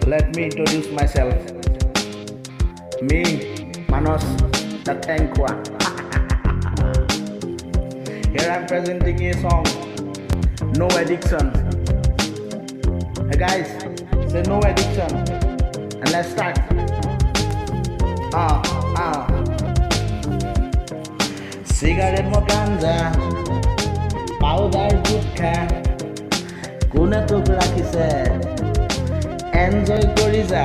Let me introduce myself. Me, Manos the Tankwa. Here I'm presenting a song, No Addiction. Hey guys, say no addiction. And let's start. Cigarette mo ganja, powder gutka, কোনে তোক ৰাখিছে enjoy কৰি যা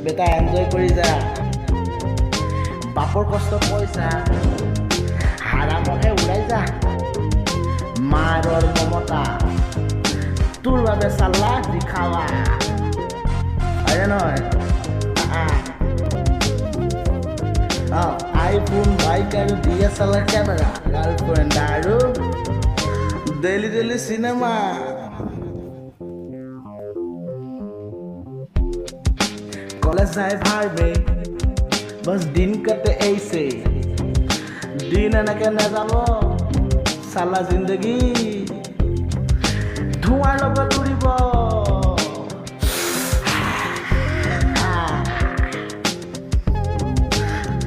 বেটা enjoy কৰি যা বাপৰ কষ্ট পইচা হাৰামহে উৰাই যা মাৰৰ মমতা তোৰ বাবে চাল্লা দিখাৱা আৰে নহয় iPhone বাইক আৰু DSLR কেমেৰা গাৰ্লফ্ৰেণ্ড আৰু ডেইলি চিনেমা कॉलेज जाए भाई में बस दिन कटे ऐसे दिन न के न जाबो साला जिंदगी धुआं लगा तुरिब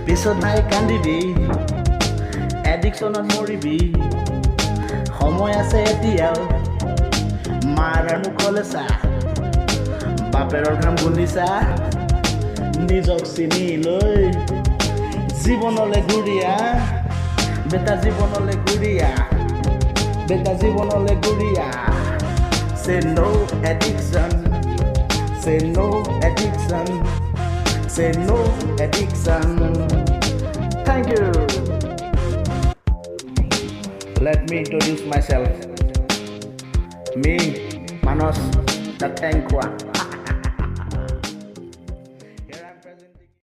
पिছত নাই কান্দিবি এডিকশনত মৰিবি সময় আছে এতিয়াও মাৰ মুখলে চা বাপেৰৰ ঘাম গুন্দিছা নিজক চিনি লৈ জীৱনলৈ ঘূৰিয়া বেটা জীৱনলৈ ঘূৰিয়া বেটা জীৱনলৈ ঘূৰিয়া say no addiction say no addiction say no addiction thank you let me introduce myself me Manos the Tankwa